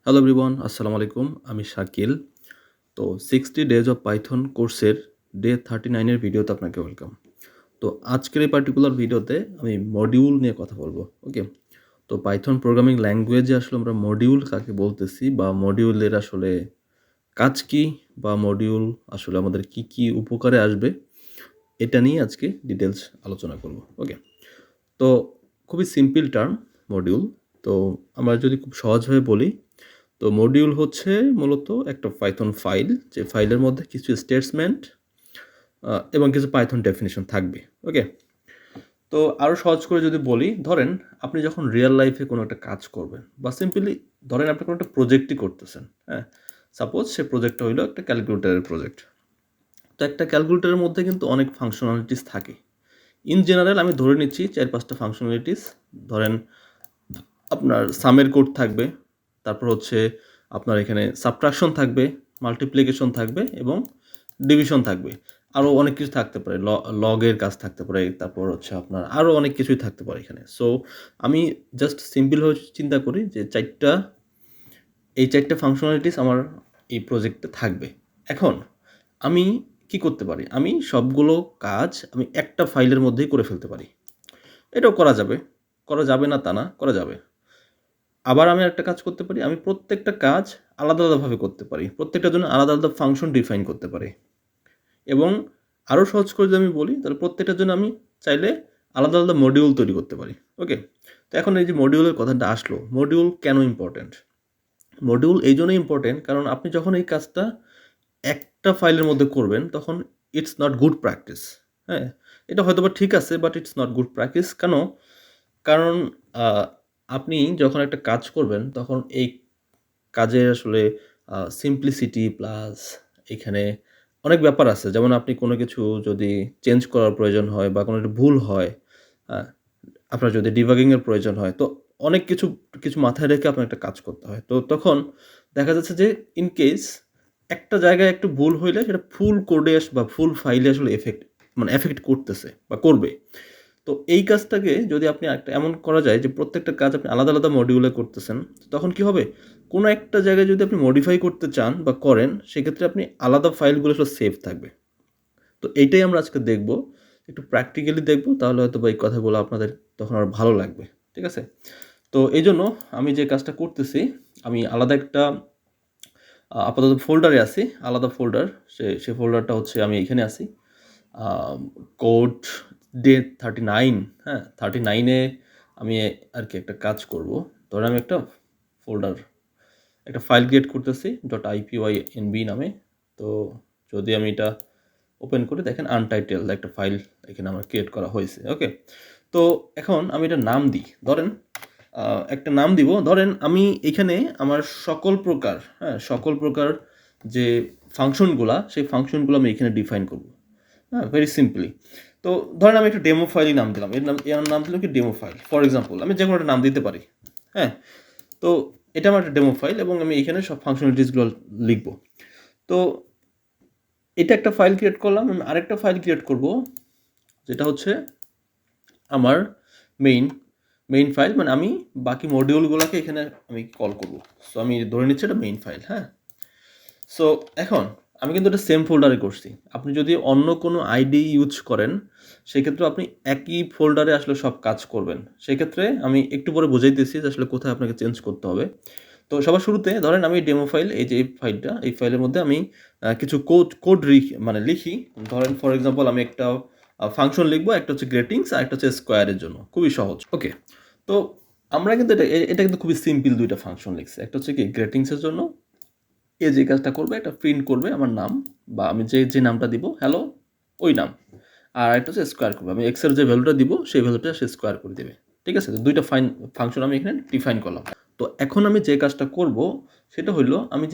Hello everyone, আসসালামু আলাইকুম। আমি শাকিল। তো 60 ডেজ অফ পাইথন কোর্সের ডে 39 এর ভিডিওতে আপনাকে ওয়েলকাম। তো আজকের এই পার্টিকুলার ভিডিওতে আমি মডিউল নিয়ে কথা বলবো। ওকে? তো পাইথন প্রোগ্রামিং ল্যাঙ্গুয়েজে আসলে আমরা মডিউল কাকে বলতেছি বা মডিউলের আসলে কাজ কি বা মডিউল আসলে আমাদের কি উপকারে আসবে এটা নিয়ে আজকে ডিটেইলস আলোচনা করব। ওকে? তো খুবই সিম্পল টার্ম মডিউল। তো আমরা যদি খুব সহজভাবে বলি, তো মডিউল হচ্ছে মূলত একটা পাইথন ফাইল, যে ফাইলের মধ্যে কিছু স্টেটমেন্ট এবং কিছু পাইথন ডেফিনিশন থাকবে। ওকে? তো আরও সহজ করে যদি বলি, ধরেন আপনি যখন রিয়েল লাইফে কোনো একটা কাজ করবেন বা সিম্পলি ধরেন আপনি কোনো একটা প্রজেক্টই করতেছেন, হ্যাঁ? সাপোজ সে প্রজেক্টটা হইলো একটা ক্যালকুলেটরের প্রজেক্ট। তো একটা ক্যালকুলেটরের মধ্যে কিন্তু অনেক ফাংশনালিটিস থাকে। ইন জেনারেল আমি ধরে নিচ্ছি 4-5টা ফাংশনালিটিস। ধরেন আপনার সামের কোড থাকবে, তারপর হচ্ছে আপনার এখানে সাবট্রাকশন থাকবে, মাল্টিপ্লিকেশন থাকবে এবং ডিভিশন থাকবে। আরও অনেক কিছু থাকতে পারে, লগের কাজ থাকতে পারে, তারপর হচ্ছে আপনার আরও অনেক কিছুই থাকতে পারে এখানে। সো আমি জাস্ট সিম্পলভাবে চিন্তা করি যে এই চারটা ফাংশনালিটিস আমার এই প্রজেক্টে থাকবে। এখন আমি কি করতে পারি? আমি সবগুলো কাজ আমি একটা ফাইলের মধ্যেই করে ফেলতে পারি। এটাও করা যাবে। করা যাবে না তা না, করা যাবে। আবার আমি একটা কাজ করতে পারি, আমি প্রত্যেকটা কাজ আলাদা আলাদাভাবে করতে পারি। প্রত্যেকটার জন্য আলাদা আলাদা ফাংশন ডিফাইন করতে পারি। এবং আরও সহজ করে যদি আমি বলি, তাহলে প্রত্যেকটার জন্য আমি চাইলে আলাদা আলাদা মডিউল তৈরি করতে পারি। ওকে? তো এখন এই যে মডিউলের কথাটা আসলো, মডিউল কেন ইম্পর্ট্যান্ট? মডিউল এই জন্যই ইম্পর্ট্যান্ট কারণ আপনি যখন এই কাজটা একটা ফাইলের মধ্যে করবেন, তখন ইটস নট গুড প্র্যাকটিস। হ্যাঁ? এটা হয়তোবা ঠিক আছে, but it's not good practice. কেন? কারণ আপনি যখন একটা কাজ করবেন, তখন এই কাজের আসলে সিম্পলিসিটি প্লাস এখানে অনেক ব্যাপার আছে। যেমন আপনি কোনো কিছু যদি চেঞ্জ করার প্রয়োজন হয় বা কোনো একটা ভুল হয়, হ্যাঁ? আপনার যদি ডিবাগিং এর প্রয়োজন হয়, তো অনেক কিছু মাথায় রেখে আপনার একটা কাজ করতে হয়। তো তখন দেখা যাচ্ছে যে ইন কেস একটা জায়গায় একটু ভুল হইলে সেটা ফুল কোডে বা ফুল ফাইলে আসলে এফেক্ট করতেছে বা করবে। তো এই কাজটাকে যদি আপনি একটা এমন করা যায় যে প্রত্যেকটা কাজ আপনি আলাদা আলাদা মডিউলে করতেছেন, তখন কি হবে? কোনো একটা জায়গায় যদি আপনি মডিফাই করতে চান বা করেন, সেক্ষেত্রে আপনি আলাদা ফাইলগুলো আসলে সেভ থাকবে। তো এইটাই আমরা আজকে দেখব। একটু প্র্যাকটিক্যালি দেখব, তাহলে হয়তোবা এই কথাগুলো আপনাদের তখন আরও ভালো লাগবে। ঠিক আছে? তো এইজন্য আমি যে কাজটা করতেছি, আমি আলাদা একটা আপাতত ফোল্ডারে আছি, আলাদা ফোল্ডার। সে ফোল্ডারটা হচ্ছে আমি এখানে আছি। কোড ডে 39, হ্যাঁ? 39 এ আমি আরকি একটা কাজ করব। ধরেন আমি একটা ফাইল ক্রিয়েট করতেছি .ipynb নামে। তো যদি আমি এটা ওপেন করে দেখেন, আনটাইটেলড একটা ফাইল এখানে আমার ক্রিয়েট করা হয়েছে। ওকে? তো এখন আমি এটার নাম দিই। ধরেন একটা নাম দিব। ধরেন আমি এখানে আমার সকল প্রকার যে ফাংশনগুলা, সেই ফাংশনগুলো আমি এখানে ডিফাইন করব। হ্যাঁ? Very simply. তো ধরেন আমি একটা ডেমো ফাইলই নাম দিলাম। এর নাম দিলাম কি ডেমো ফাইল। ফর এক্সাম্পল আমি যেকোনো একটা নাম দিতে পারি। হ্যাঁ? তো এটা আমার একটা ডেমো ফাইল এবং আমি এখানে সব ফাংশনালিটিসগুলো লিখব। তো এটা একটা ফাইল ক্রিয়েট করলাম। আমি আরেকটা ফাইল ক্রিয়েট করব, যেটা হচ্ছে আমার মেইন ফাইল। মানে আমি বাকি মডিউলগুলোকে এখানে আমি কল করব। সো আমি ধরে নিচ্ছি এটা মেইন ফাইল, হ্যাঁ? সো এখন আমি কিন্তু এটা সেম ফোল্ডারে করছি। আপনি যদি অন্য কোনো আইডি ইউজ করেন, সেক্ষেত্রে আপনি একই ফোল্ডারে আসলে সব কাজ করবেন। সেক্ষেত্রে আমি একটু পরে বুঝাইতেছি যে আসলে কোথায় আপনাকে চেঞ্জ করতে হবে। তো সবার শুরুতে ধরেন আমি ডেমো ফাইল, এই যে এই ফাইলটা, এই ফাইলের মধ্যে আমি কিছু কোড লিখি। ধরেন ফর এক্সাম্পল আমি একটা ফাংশন লিখবো, একটা হচ্ছে গ্রেটিংস আর একটা হচ্ছে স্কোয়ারের জন্য। খুবই সহজ। ওকে? তো আমরা কিন্তু এটা কিন্তু খুবই সিম্পল দুইটা ফাংশন লিখছি। একটা হচ্ছে কি গ্রেটিংসের জন্য, যে কাজটা করবে, এটা প্রিন্ট করবে আমার নাম বা আমি যে নামটা দিব, হ্যালো, ওই নাম। আর একটা হচ্ছে স্কোয়ার করবে, আমি এক্সের যে ভ্যালুটা দিব সেই ভ্যালুটা সে স্কোয়ার করে দেবে। ঠিক আছে? তো দুইটা ফাংশন আমি এখানে ডিফাইন করলাম। তো এখন আমি যে কাজটা করব সেটা হলো, আমি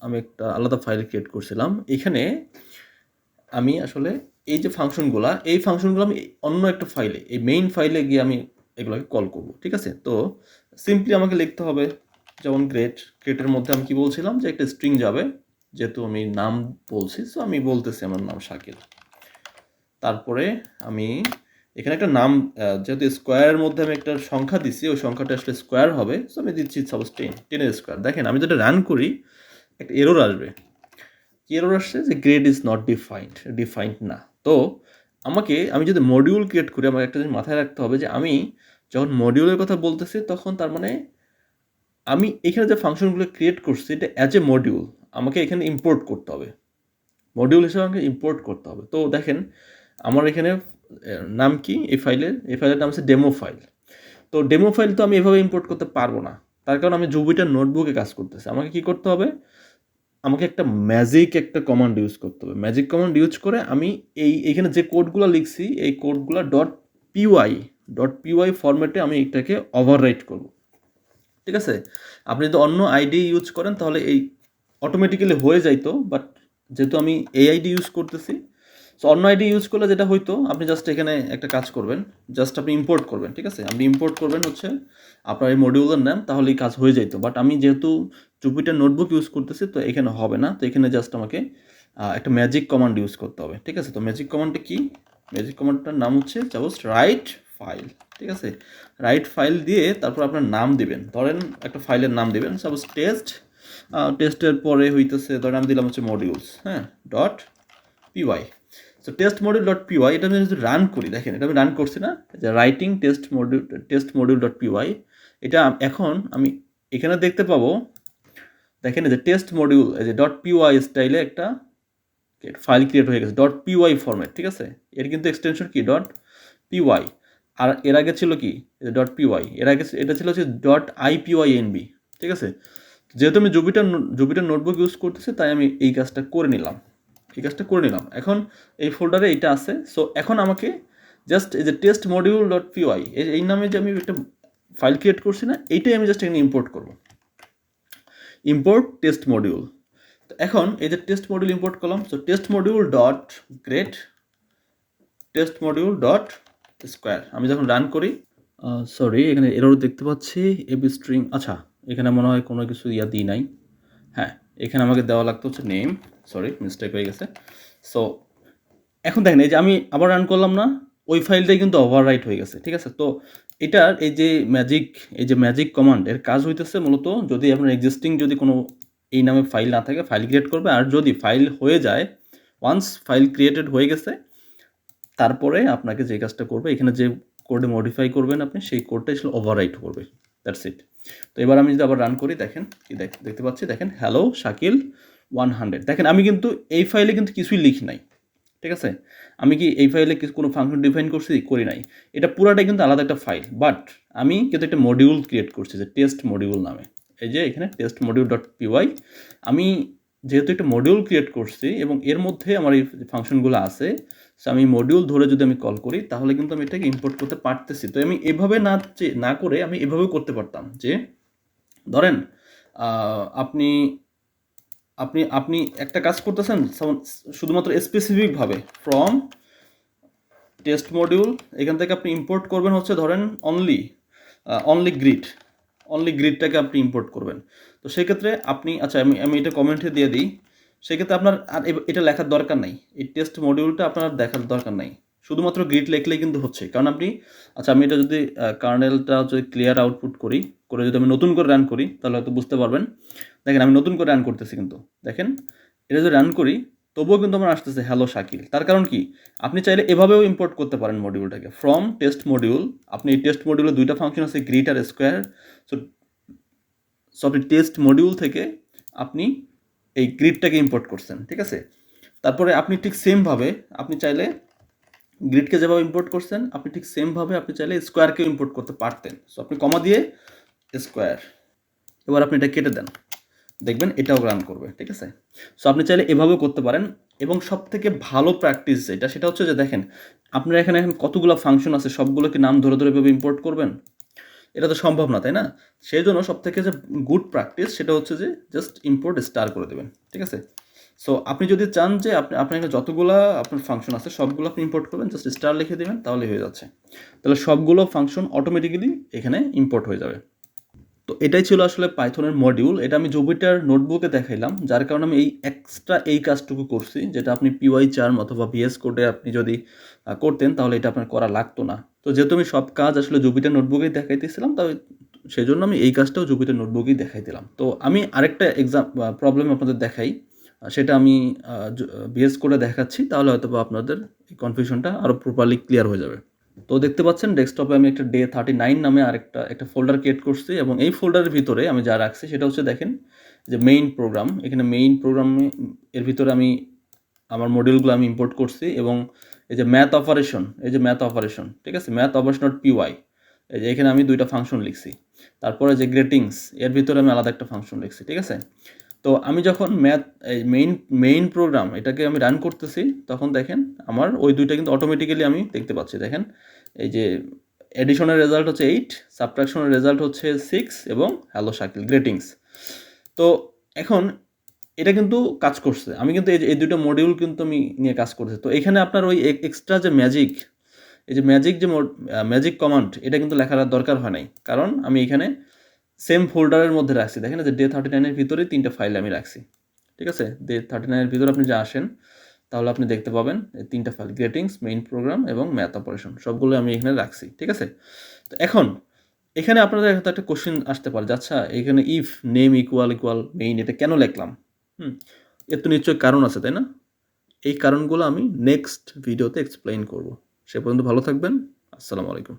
আমি একটা আলাদা ফাইল ক্রিয়েট করছিলাম। এখানে আমি আসলে এই ফাংশনগুলো আমি অন্য একটা ফাইলে, এই মেইন ফাইলে গিয়ে আমি এগুলোকে কল করব। ঠিক আছে? তো সিম্পলি আমাকে লিখতে হবে, যেমন গ্রেটের মধ্যে আমি কি বলছিলাম যে একটা স্ট্রিং যাবে, যেহেতু আমি নাম বলছি, সো আমি বলতেছি আমার নাম শাকিল। তারপরে আমি এখানে একটা নাম যেহেতু স্কোয়ারের মধ্যে আমি একটা সংখ্যা দিচ্ছি, ওই সংখ্যাটা আসলে স্কোয়ার হবে, সো আমি দিচ্ছি সাপোজ 10 এর স্কোয়ার। দেখেন আমি যদি রান করি একটা এরর আসবে। কি এরর আসছে? যে গ্রেড ইজ নট ডিফাইন্ড না। তো আমি যদি মডিউল ক্রিয়েট করি, আমার একটা জিনিস মাথায় রাখতে হবে যে আমি যখন মডিউলের কথা বলতেছি তখন তার মানে আমি এখানে যে ফাংশনগুলো ক্রিয়েট করছি এটা অ্যাজ এ মডিউল আমাকে এখানে ইম্পোর্ট করতে হবে, মডিউল হিসেবে আমাকে ইম্পোর্ট করতে হবে। তো দেখেন আমার এখানে নাম কি এই ফাইলের নাম হচ্ছে ডেমো ফাইল। তো ডেমো ফাইল তো আমি এভাবে ইম্পোর্ট করতে পারবো না, তার কারণ আমি জুপিটার নোটবুকে কাজ করতেছি। আমাকে কি করতে হবে? আমাকে একটা একটা কমান্ড ইউজ করতে হবে। ম্যাজিক কমান্ড ইউজ করে আমি এইখানে যে কোডগুলো লিখছি এই কোডগুলো ডট পিওয়াই ফরম্যাটে আমি এটাকে ওভাররাইট করব। ঠিক আছে? আপনি যদি অন্য আইডি ইউজ করেন তাহলে এই অটোমেটিক্যালি হয়ে যাইতো, বাট যেহেতু আমি এই আইডি ইউজ করতেছি, সো অন্য আইডি ইউজ করলে যেটা হইতো, আপনি জাস্ট এখানে একটা কাজ করবেন, জাস্ট আপনি ইম্পোর্ট করবেন। ঠিক আছে? আপনি ইম্পোর্ট করবেন হচ্ছে আপনার এই মডিউলের নাম, তাহলেই কাজ হয়ে যাইতো। বাট আমি যেহেতু জুপিটার নোটবুক ইউজ করতেছি তো এখানে হবে না, তো এখানে জাস্ট আমাকে একটা ম্যাজিক কমান্ড ইউজ করতে হবে। ঠিক আছে? তো ম্যাজিক কমান্ডটা কি? ম্যাজিক কমান্ডটার নাম হচ্ছে জাস্ট রাইট ফাইল। ঠিক আছে? রাইট ফাইল দিয়ে তারপর আপনার নাম দিবেন, ধরেন একটা ফাইলের নাম দিবেন সাপোজ টেস্টের পরে হইতেছে ধরেন আমি দিলাম হচ্ছে মডিউলস, হ্যাঁ, dot PY. So test module dot PY এটা আমি যদি রান করি, দেখেন এটা আমি রান করছি না, যে writing test module dot PY, এটা এখন আমি এখানে দেখতে পাবো। দেখেন এই যে টেস্ট মডিউল এই যে ডট পিওয়াই স্টাইলে একটা ফাইল ক্রিয়েট হয়ে গেছে, ডট পিওয়াই ফরম্যাট। ঠিক আছে? এর কিন্তু এক্সটেনশন কি? Dot PY. আর এর আগে ছিল কি? Dot PY. এর আগে এটা ছিল হচ্ছে ডট আইপিওয়াইএনবি। ঠিক আছে? যেহেতু আমি জুপিটার নোটবুক ইউজ করতেছি তাই আমি এই কাজটা করে নিলাম। এখন এই ফোল্ডারে এইটা আছে। সো এখন আমাকে জাস্ট এই যে টেস্ট মডিউল ডট পিওয়াই এই নামে যে আমি একটা ফাইল ক্রিয়েট করছি না, এইটাই আমি জাস্ট এখানে ইম্পোর্ট করব। Import test module. তো এখন এই যে টেস্ট মডিউল ইম্পোর্ট করলাম, so test module dot grade test module dot square. আমি যখন রান করি, সরি এখানে এরর দেখতে পাচ্ছি, এবি স্ট্রিং। আচ্ছা, এখানে মনে হয় কোনো কিছু দিই নাই। হ্যাঁ, এখানে আমাকে দেওয়া লাগতো হচ্ছে নেম, সরি মিস্টেক হয়ে গেছে। সো এখন দেখেন এই যে আমি আবার রান করলাম না, ওই ফাইলটাই কিন্তু ওভাররাইট হয়ে গেছে। ঠিক আছে? তো এটার এই যে ম্যাজিক কমান্ড এর কাজ হইতেছে মূলত, যদি আপনার এক্সিস্টিং যদি কোনো এই নামে ফাইল না থাকে ফাইল ক্রিয়েট করবে, আর যদি ফাইল হয়ে যায়, ওয়ান্স ফাইল ক্রিয়েটেড হয়ে গেছে, তারপরে আপনাকে যে কাজটা করবে, এখানে যে কোডে মডিফাই করবেন আপনি, সেই কোডটা আসলে ওভাররাইট করবে। That's it. তো এবার আমি যদি আবার রান করি, দেখেন কি দেখতে পাচ্ছি, দেখেন হ্যালো শাকিল 100। দেখেন আমি কিন্তু এই ফাইলে কিন্তু কিছুই লিখি নাই। ঠিক আছে? আমি কি এই ফাইলে কোনো ফাংশন ডিফাইন করি নাই। এটা পুরাটাই কিন্তু আলাদা একটা ফাইল, বাট আমি কিন্তু একটা মডিউল ক্রিয়েট করছি যে টেস্ট মডিউল নামে। এই যে এখানে টেস্ট মডিউল ডট পিওয়াই, আমি যেহেতু একটা মডিউল ক্রিয়েট করছি এবং এর মধ্যে আমার এই ফাংশনগুলো আছে, সো আমি মডিউল ধরে যদি আমি কল করি তাহলে কিন্তু আমি এটাকে ইম্পোর্ট করতে পারতেছি। তো আমি এভাবে না করে আমি এভাবেও করতে পারতাম যে ধরেন আপনি আপনি আপনি একটা কাজ করতেছেন শুধুমাত্র স্পেসিফিকভাবে ফ্রম টেস্ট মডিউল, এখান থেকে আপনি ইম্পোর্ট করবেন হচ্ছে ধরেন অনলি গ্রিডটাকে আপনি ইম্পোর্ট করবেন। তো সেক্ষেত্রে আপনি, আচ্ছা আমি এটা কমেন্টে দিয়ে দিই, সেক্ষেত্রে আপনার আর এটা লেখার দরকার নাই, এই টেস্ট মডিউলটা আপনার দেখার দরকার নাই, শুধুমাত্র গ্রিড লিখলেই কিন্তু হচ্ছে। কারণ আপনি, আচ্ছা আমি এটা যদি কার্নেলটা যদি ক্লিয়ার আউটপুট করে যদি আমি নতুন করে রান করি তাহলে হয়তো বুঝতে পারবেন। দেখেন আমি নতুন করে রান করতেছি, কিন্তু দেখেন এটা যদি রান করি তবুও কিন্তু আমার আসতেছে হ্যালো শাকিল। তার কারণ কি? আপনি চাইলে এভাবেও ইম্পোর্ট করতে পারেন মডিউলটাকে ফ্রম টেস্ট মডিউল। আপনি এই টেস্ট মডিউলে দুইটা ফাংশন আছে, গ্রিড আর স্কোয়ার। সো আপনি টেস্ট মডিউল থেকে আপনি এই গ্রিডটাকে ইম্পোর্ট করছেন। ঠিক আছে? তারপরে আপনি ঠিক সেমভাবে আপনি চাইলে গ্রিডকে যেভাবে ইম্পোর্ট করছেন, আপনি ঠিক সেমভাবে আপনি চাইলে স্কোয়ারকেও ইম্পোর্ট করতে পারতেন। সো আপনি কমা দিয়ে স্কোয়ার, এবার আপনি এটা কেটে দেন, দেখবেন এটাও রান করবে। ঠিক আছে? সো আপনি চাইলে এভাবেও করতে পারেন। এবং সব থেকে ভালো প্র্যাকটিস সেটা হচ্ছে যে দেখেন আপনার এখানে এখন কতগুলো ফাংশন আছে, সবগুলোকে নাম ধরে ধরে এভাবে ইম্পোর্ট করবেন? এটা তো সম্ভব না, তাই না? সেই জন্য সব থেকে যে গুড প্র্যাকটিস সেটা হচ্ছে যে জাস্ট ইম্পোর্ট স্টার করে দেবেন। ঠিক আছে? সো আপনি যদি চান যে আপনার এখানে যতগুলো আপনার ফাংশন আছে সবগুলো আপনি ইম্পোর্ট করবেন, জাস্ট স্টার লিখে দেবেন, তাহলে হয়ে যাচ্ছে। তাহলে সবগুলো ফাংশন অটোমেটিক্যালি এখানে ইম্পোর্ট হয়ে যাবে। তো এটাই ছিল আসলে পাইথনের মডিউল। এটা আমি জুপিটার নোটবুকে দেখাইলাম, যার কারণে আমি এই কাজটুকু করছি, যেটা আপনি পিওয়াই চার্ম অথবা ভিএস কোডে আপনি যদি করতেন তাহলে এটা আপনার করা লাগতো না। তো যেহেতু আমি সব কাজ আসলে জুপিটার নোটবুকেই দেখাইতেছিলাম, তবে সেজন্য আমি এই কাজটাও জুপিটার নোটবুকেই দেখাই দিলাম। তো আমি আরেকটা প্রবলেম আপনাদের দেখাই, সেটা আমি ভিএস কোডে দেখাচ্ছি, তাহলে হয়তো আপনাদের এই কনফিউশনটা আরও প্রপারলি ক্লিয়ার হয়ে যাবে। তো দেখতে পাচ্ছেন ডেস্কটপে আমি একটা Day-39 নামে একটা ফোল্ডার ক্রিয়েট করছি, এবং এই ফোল্ডারের ভিতরে আমি যা রাখছি সেটা হচ্ছে, দেখেন যে মেইন প্রোগ্রাম, এখানে মেইন প্রোগ্রামে এর ভিতরে আমি আমার মডিউলগুলো আমি ইম্পোর্ট করছি, এবং এই যে ম্যাথ অপারেশন, ঠিক আছে, ম্যাথ অপারেশন ডট পিওয়াই, এই যে এখানে আমি দুইটা ফাংশন লিখছি। তারপরে যে গ্রেটিংস, এর ভিতরে আমি আলাদা একটা ফাংশন লিখছি, ঠিক আছে। তো আমি যখন এই মেইন প্রোগ্রাম এটাকে আমি রান করতেছি, তখন দেখেন আমার ওই দুইটা কিন্তু অটোমেটিক্যালি আমি দেখতে পাচ্ছি। দেখেন এই যে এডিশনের রেজাল্ট হচ্ছে 8, সাবট্রাকশনের রেজাল্ট হচ্ছে 6, এবং হ্যালো শাকিল গ্রেটিংস। তো এখন এটা কিন্তু কাজ করছে, আমি কিন্তু এই দুটো মডিউল কিন্তু আমি নিয়ে কাজ করছি। তো এখানে আপনার ওই এক্সট্রা যে ম্যাজিক কমান্ড, এটা কিন্তু লেখার দরকার হয় নাই, কারণ আমি এখানে সেম ফোল্ডারের মধ্যে রাখছি। দেখেন যে Day-39 এর ভিতরে 3টা ফাইল আমি রাখছি, ঠিক আছে। Day-39 এর ভিতরে আপনি যা আসেন, তাহলে আপনি দেখতে পাবেন এই 3টা ফাইল, গ্রেটিংস, মেইন প্রোগ্রাম এবং ম্যাথ অপারেশন, সবগুলো আমি এখানে রাখছি, ঠিক আছে। তো এখন এখানে আপনাদের একটা কোশ্চেন আসতে পারে যে আচ্ছা, এখানে ইফ নেম ইকুয়াল মেইন, এটা কেন লিখলাম? এর তো নিশ্চয়ই কারণ আছে, তাই না? এই কারণগুলো আমি নেক্সট ভিডিওতে এক্সপ্লেইন করব। সে পর্যন্ত ভালো থাকবেন। আসসালামু আলাইকুম।